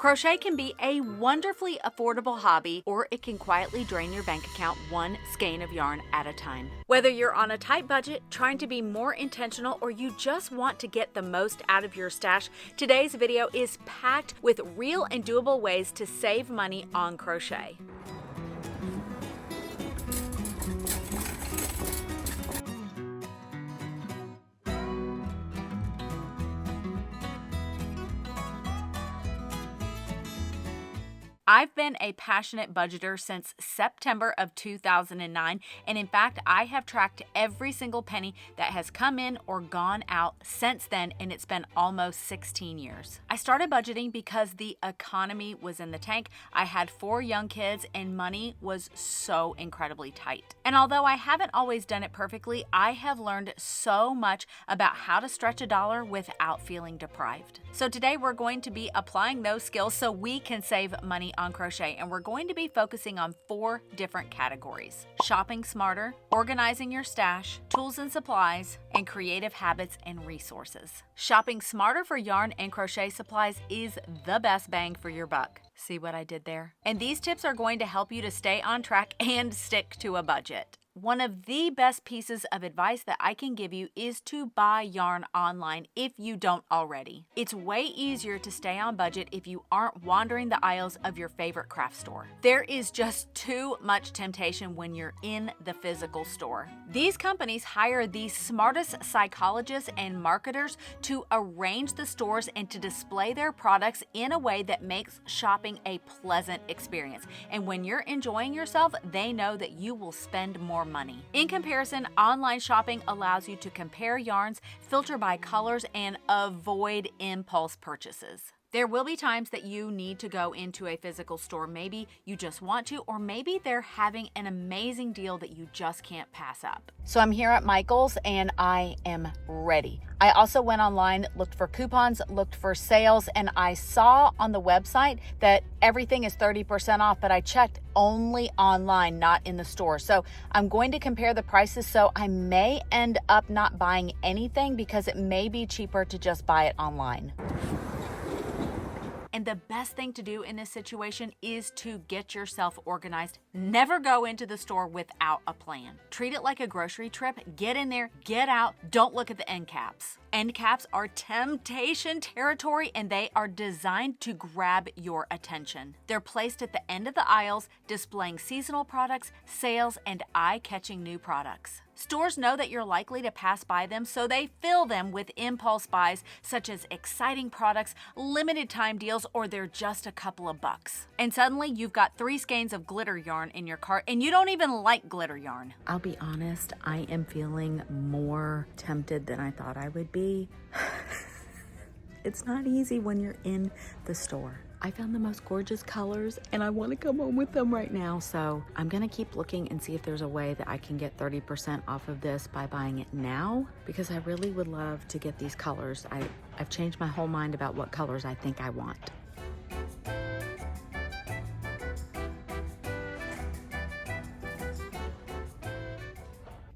Crochet can be a wonderfully affordable hobby, or it can quietly drain your bank account one skein of yarn at a time. Whether you're on a tight budget, trying to be more intentional, or you just want to get the most out of your stash, today's video is packed with real and doable ways to save money on crochet. I've been a passionate budgeter since September of 2009, and in fact, I have tracked every single penny that has come in or gone out since then, and it's been almost 16 years. I started budgeting because the economy was in the tank. I had 4 young kids, and money was so incredibly tight. And although I haven't always done it perfectly, I have learned so much about how to stretch a dollar without feeling deprived. So today we're going to be applying those skills so we can save money on crochet, and we're going to be focusing on 4 different categories: shopping smarter, organizing your stash, tools and supplies, and creative habits and resources. Shopping smarter for yarn and crochet supplies is the best bang for your buck. See what I did there? And these tips are going to help you to stay on track and stick to a budget. One of the best pieces of advice that I can give you is to buy yarn online if you don't already. It's way easier to stay on budget if you aren't wandering the aisles of your favorite craft store. There is just too much temptation when you're in the physical store. These companies hire the smartest psychologists and marketers to arrange the stores and to display their products in a way that makes shopping a pleasant experience. And when you're enjoying yourself, they know that you will spend more money. In comparison, online shopping allows you to compare yarns, filter by colors, and avoid impulse purchases. There will be times that you need to go into a physical store. Maybe you just want to, or maybe they're having an amazing deal that you just can't pass up. So I'm here at Michael's and I am ready. I also went online, looked for coupons, looked for sales, and I saw on the website that everything is 30% off, but I checked only online, not in the store. So I'm going to compare the prices, so I may end up not buying anything because it may be cheaper to just buy it online. And the best thing to do in this situation is to get yourself organized. Never go into the store without a plan. Treat it like a grocery trip. Get in there, get out, don't look at the end caps. End caps are temptation territory, and they are designed to grab your attention. They're placed at the end of the aisles, displaying seasonal products, sales, and eye-catching new products. Stores know that you're likely to pass by them, so they fill them with impulse buys such as exciting products, limited time deals, or they're just a couple of bucks. And suddenly you've got 3 skeins of glitter yarn in your cart, and you don't even like glitter yarn. I'll be honest, I am feeling more tempted than I thought I would be. It's not easy when you're in the store. I found the most gorgeous colors and I want to come home with them right now. So I'm going to keep looking and see if there's a way that I can get 30% off of this by buying it now, because I really would love to get these colors. I've changed my whole mind about what colors I think I want.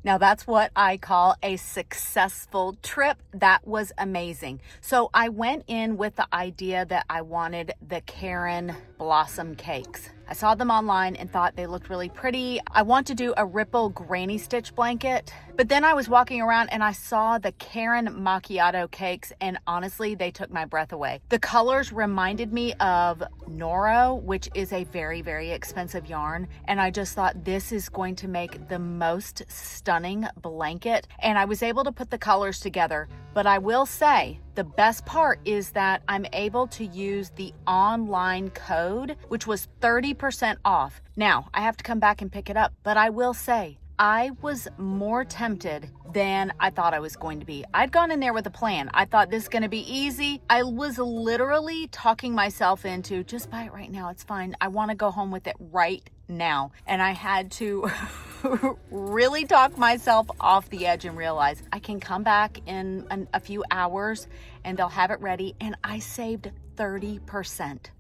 Now that's what I call a successful trip. That was amazing. So I went in with the idea that I wanted the Karen Blossom cakes. I saw them online and thought they looked really pretty. I want to do a ripple granny stitch blanket, but then I was walking around and I saw the Karen macchiato cakes, and honestly, they took my breath away. The colors reminded me of Noro, which is a very, very expensive yarn, and I just thought this is going to make the most stunning blanket, and I was able to put the colors together. But I will say, the best part is that I'm able to use the online code, which was 30% off. Now, I have to come back and pick it up, but I will say, I was more tempted than I thought I was going to be. I'd gone in there with a plan. I thought this is going to be easy. I was literally talking myself into, just buy it right now, it's fine. I want to go home with it right now. And I had to really talk myself off the edge and realize I can come back in a few hours and they'll have it ready. And I saved 30%.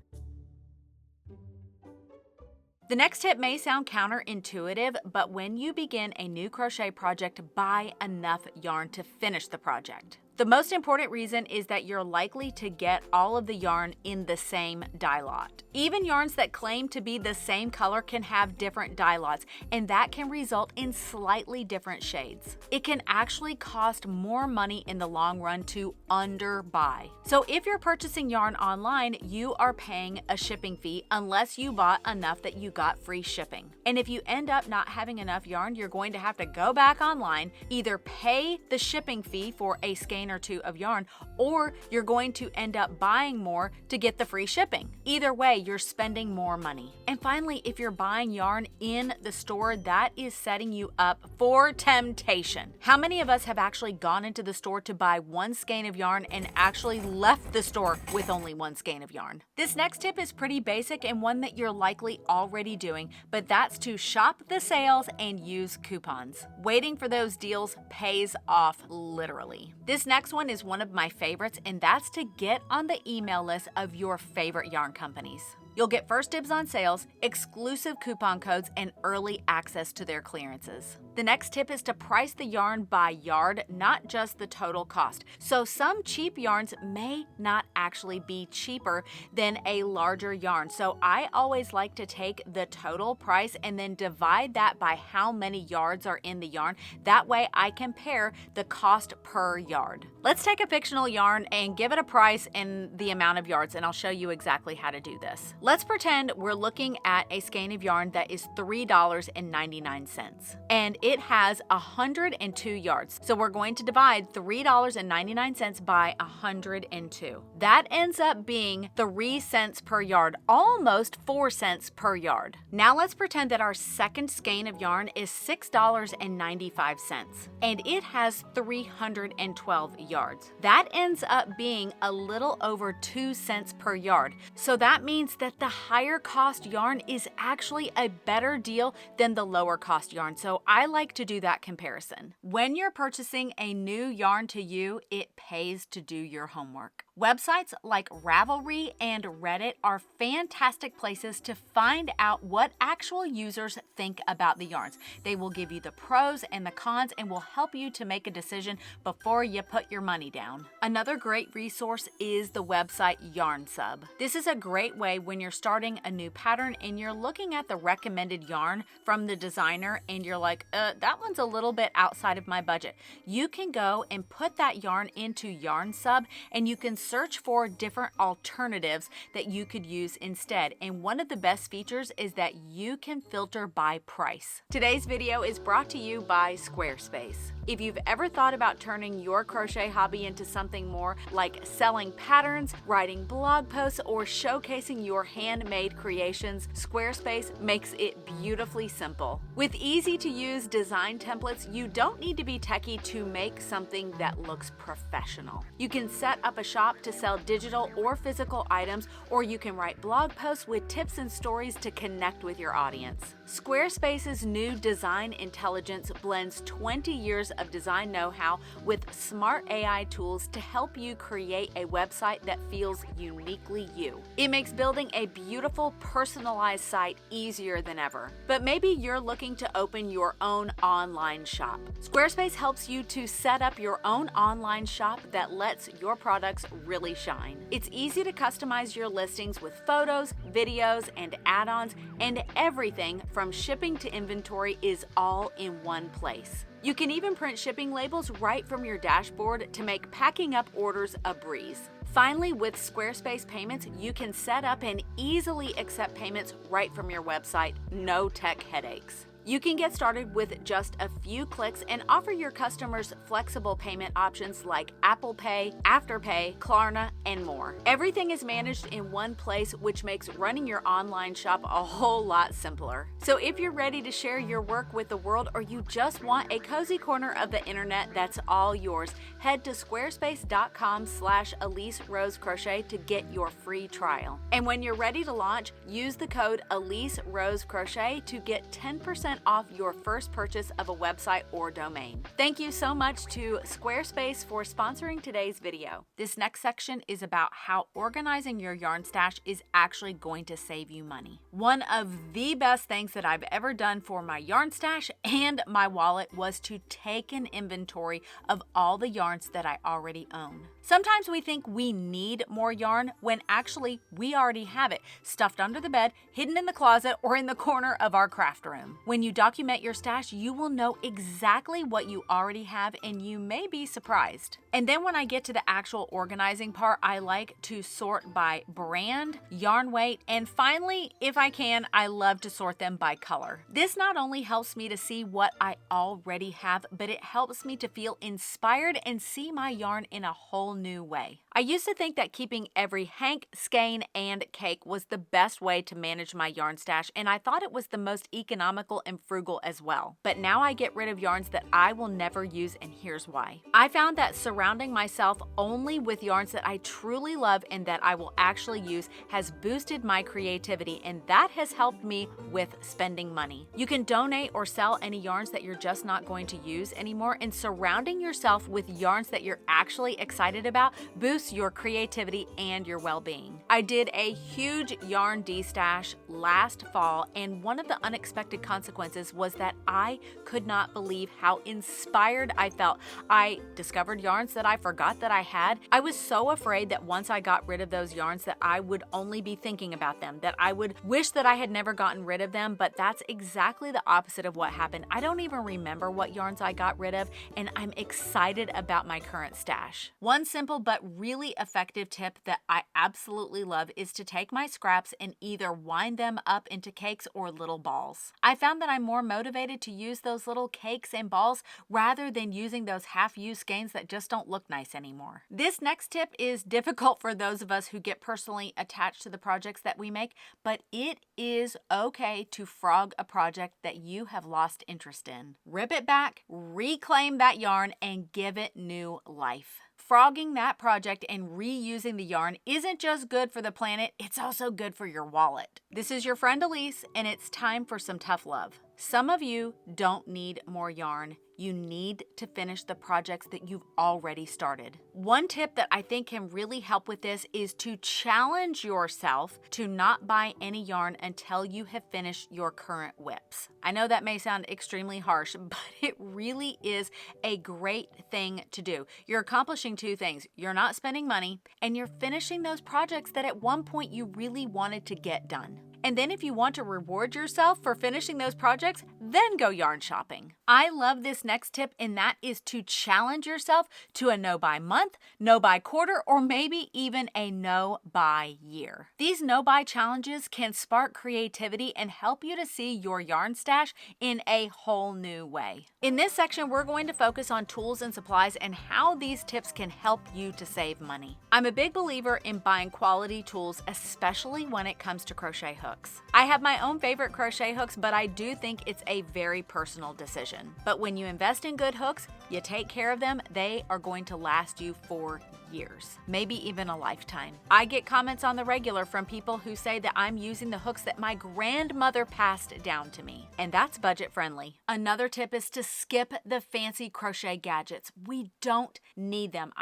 The next tip may sound counterintuitive, but when you begin a new crochet project, buy enough yarn to finish the project. The most important reason is that you're likely to get all of the yarn in the same dye lot. Even yarns that claim to be the same color can have different dye lots, and that can result in slightly different shades. It can actually cost more money in the long run to underbuy. So if you're purchasing yarn online, you are paying a shipping fee unless you bought enough that you got free shipping. And if you end up not having enough yarn, you're going to have to go back online, either pay the shipping fee for a skein or two of yarn, or you're going to end up buying more to get the free shipping. Either way, you're spending more money. And finally, if you're buying yarn in the store, that is setting you up for temptation. How many of us have actually gone into the store to buy one skein of yarn and actually left the store with only one skein of yarn? This next tip is pretty basic and one that you're likely already doing, but that's to shop the sales and use coupons. Waiting for those deals pays off literally. This next one is one of my favorites, and that's to get on the email list of your favorite yarn companies. You'll get first dibs on sales, exclusive coupon codes, and early access to their clearances. The next tip is to price the yarn by yard, not just the total cost. So some cheap yarns may not actually be cheaper than a larger yarn. So I always like to take the total price and then divide that by how many yards are in the yarn. That way I compare the cost per yard. Let's take a fictional yarn and give it a price and the amount of yards, and I'll show you exactly how to do this. Let's pretend we're looking at a skein of yarn that is $3.99, and it has 102 yards. So we're going to divide $3.99 by 102. That ends up being 3 cents per yard, almost 4 cents per yard. Now let's pretend that our second skein of yarn is $6.95, and it has 312 yards. That ends up being a little over 2 cents per yard. So that means that the higher cost yarn is actually a better deal than the lower cost yarn. So I like to do that comparison. When you're purchasing a new yarn to you, it pays to do your homework. Websites like Ravelry and Reddit are fantastic places to find out what actual users think about the yarns. They will give you the pros and the cons and will help you to make a decision before you put your money down. Another great resource is the website YarnSub. This is a great way when you're starting a new pattern and you're looking at the recommended yarn from the designer and you're like, that one's a little bit outside of my budget. You can go and put that yarn into YarnSub and you can search for different alternatives that you could use instead. And one of the best features is that you can filter by price. Today's video is brought to you by Squarespace. If you've ever thought about turning your crochet hobby into something more like selling patterns, writing blog posts, or showcasing your handmade creations, Squarespace makes it beautifully simple. With easy to use design templates, you don't need to be techie to make something that looks professional. You can set up a shop to sell digital or physical items, or you can write blog posts with tips and stories to connect with your audience. Squarespace's new design intelligence blends 20 years of design know-how with smart AI tools to help you create a website that feels uniquely you. It makes building a beautiful, personalized site easier than ever. But maybe you're looking to open your own online shop. Squarespace helps you to set up your own online shop that lets your products really shine. It's easy to customize your listings with photos, videos, and add-ons, and everything from shipping to inventory is all in one place. You can even print shipping labels right from your dashboard to make packing up orders a breeze. Finally, with Squarespace Payments, you can set up and easily accept payments right from your website, no tech headaches. You can get started with just a few clicks and offer your customers flexible payment options like Apple Pay, Afterpay, Klarna, and more. Everything is managed in one place, which makes running your online shop a whole lot simpler. So if you're ready to share your work with the world, or you just want a cozy corner of the internet that's all yours, head to squarespace.com/Elise Rose Crochet to get your free trial. And when you're ready to launch, use the code Elise Rose Crochet to get 10% off your first purchase of a website or domain. Thank you so much to Squarespace for sponsoring today's video. This next section is about how organizing your yarn stash is actually going to save you money. One of the best things that I've ever done for my yarn stash and my wallet was to take an inventory of all the yarns that I already own. Sometimes we think we need more yarn when actually we already have it, stuffed under the bed, hidden in the closet, or in the corner of our craft room. When you document your stash, you will know exactly what you already have, and you may be surprised. And then when I get to the actual organizing part, I like to sort by brand, yarn weight, and finally, if I can, I love to sort them by color. This not only helps me to see what I already have, but it helps me to feel inspired and see my yarn in a whole new way. I used to think that keeping every hank, skein, and cake was the best way to manage my yarn stash, and I thought it was the most economical and frugal as well. But now I get rid of yarns that I will never use, and here's why. I found that surrounding myself only with yarns that I truly love and that I will actually use has boosted my creativity, and that has helped me with spending money. You can donate or sell any yarns that you're just not going to use anymore, and surrounding yourself with yarns that you're actually excited about boosts your creativity and your well-being. I did a huge yarn destash last fall, and one of the unexpected consequences was that I could not believe how inspired I felt. I discovered yarns that I forgot that I had. I was so afraid that once I got rid of those yarns that I would only be thinking about them, that I would wish that I had never gotten rid of them, but that's exactly the opposite of what happened. I don't even remember what yarns I got rid of, and I'm excited about my current stash. One simple but really effective tip that I absolutely love is to take my scraps and either wind them up into cakes or little balls. I found that I'm more motivated to use those little cakes and balls rather than using those half-used skeins that just don't look nice anymore. This next tip is difficult for those of us who get personally attached to the projects that we make, but it is okay to frog a project that you have lost interest in. Rip it back, reclaim that yarn, and give it new life. Frogging that project and reusing the yarn isn't just good for the planet, it's also good for your wallet. This is your friend Elise, and it's time for some tough love. Some of you don't need more yarn. You need to finish the projects that you've already started. One tip that I think can really help with this is to challenge yourself to not buy any yarn until you have finished your current whips. I know that may sound extremely harsh, but it really is a great thing to do. You're accomplishing two things. You're not spending money, and you're finishing those projects that at one point you really wanted to get done. And then if you want to reward yourself for finishing those projects, then go yarn shopping. I love this next tip, and that is to challenge yourself to a no-buy month, no-buy quarter, or maybe even a no-buy year. These no-buy challenges can spark creativity and help you to see your yarn stash in a whole new way. In this section, we're going to focus on tools and supplies and how these tips can help you to save money. I'm a big believer in buying quality tools, especially when it comes to crochet hooks. I have my own favorite crochet hooks, but I do think it's a very personal decision. But when you invest in good hooks, you take care of them, they are going to last you for years, maybe even a lifetime. I get comments on the regular from people who say that I'm using the hooks that my grandmother passed down to me, and that's budget friendly. Another tip is to skip the fancy crochet gadgets. We don't need them.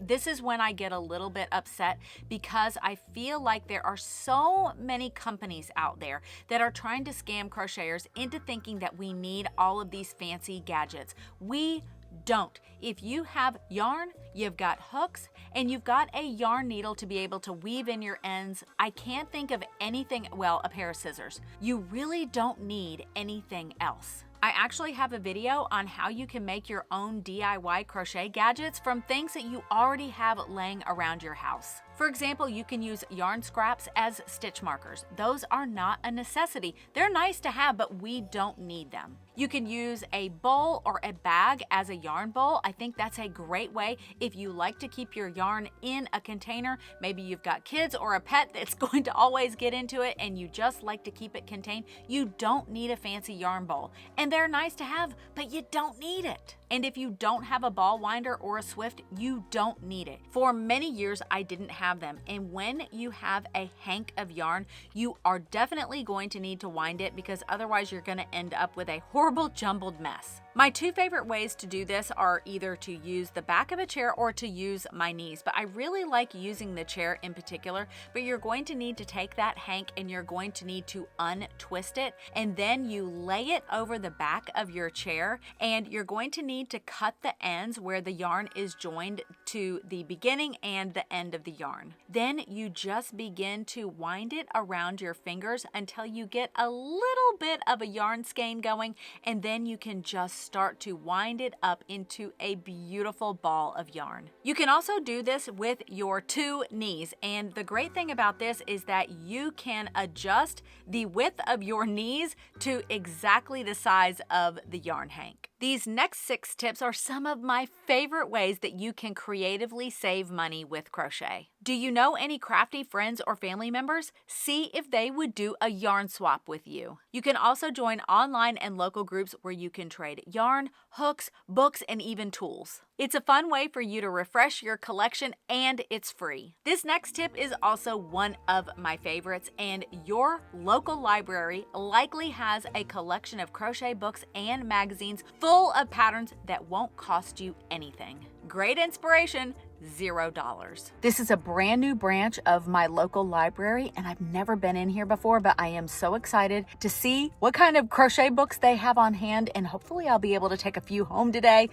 This is when I get a little bit upset because I feel like there are so many companies out there that are trying to scam crocheters into thinking that we need all of these fancy gadgets. We don't. If you have yarn, you've got hooks, and you've got a yarn needle to be able to weave in your ends, I can't think of anything, well, a pair of scissors. You really don't need anything else. I actually have a video on how you can make your own DIY crochet gadgets from things that you already have laying around your house. For example, you can use yarn scraps as stitch markers. Those are not a necessity. They're nice to have, but we don't need them. You can use a bowl or a bag as a yarn bowl. I think that's a great way if you like to keep your yarn in a container. Maybe you've got kids or a pet that's going to always get into it and you just like to keep it contained. You don't need a fancy yarn bowl. And they're nice to have, but you don't need it. And if you don't have a ball winder or a Swift, you don't need it. For many years, I didn't have them. And when you have a hank of yarn, you are definitely going to need to wind it because otherwise you're going to end up with a horrible jumbled mess. My two favorite ways to do this are either to use the back of a chair or to use my knees, but I really like using the chair in particular. But you're going to need to take that hank and you're going to need to untwist it, and then you lay it over the back of your chair, and you're going to need to cut the ends where the yarn is joined to the beginning and the end of the yarn. Then you just begin to wind it around your fingers until you get a little bit of a yarn skein going, and then you can just start to wind it up into a beautiful ball of yarn. You can also do this with your two knees, and the great thing about this is that you can adjust the width of your knees to exactly the size of the yarn hank. These next 6 tips are some of my favorite ways that you can creatively save money with crochet. Do you know any crafty friends or family members? See if they would do a yarn swap with you. You can also join online and local groups where you can trade yarn, hooks, books, and even tools. It's a fun way for you to refresh your collection, and it's free. This next tip is also one of my favorites, and your local library likely has a collection of crochet books and magazines full of patterns that won't cost you anything. Great inspiration, $0. This is a brand new branch of my local library, and I've never been in here before, but I am so excited to see what kind of crochet books they have on hand, and hopefully I'll be able to take a few home today.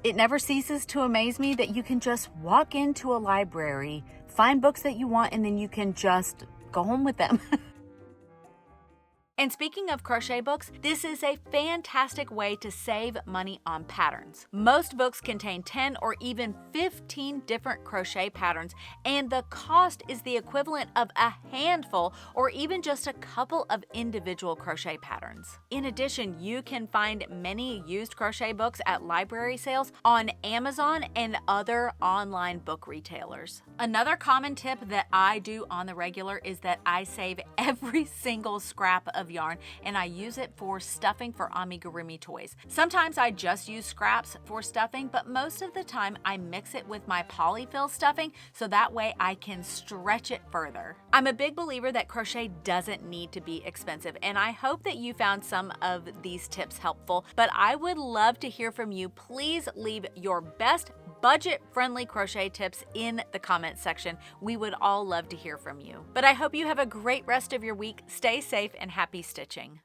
It never ceases to amaze me that you can just walk into a library, find books that you want, and then you can just go home with them. And speaking of crochet books, this is a fantastic way to save money on patterns. Most books contain 10 or even 15 different crochet patterns, and the cost is the equivalent of a handful or even just a couple of individual crochet patterns. In addition, you can find many used crochet books at library sales on Amazon and other online book retailers. Another common tip that I do on the regular is that I save every single scrap of yarn and I use it for stuffing for amigurumi toys. Sometimes I just use scraps for stuffing, but most of the time I mix it with my polyfill stuffing so that way I can stretch it further. I'm a big believer that crochet doesn't need to be expensive, and I hope that you found some of these tips helpful, but I would love to hear from you. Please leave your best budget-friendly crochet tips in the comments section. We would all love to hear from you. But I hope you have a great rest of your week. Stay safe and happy stitching.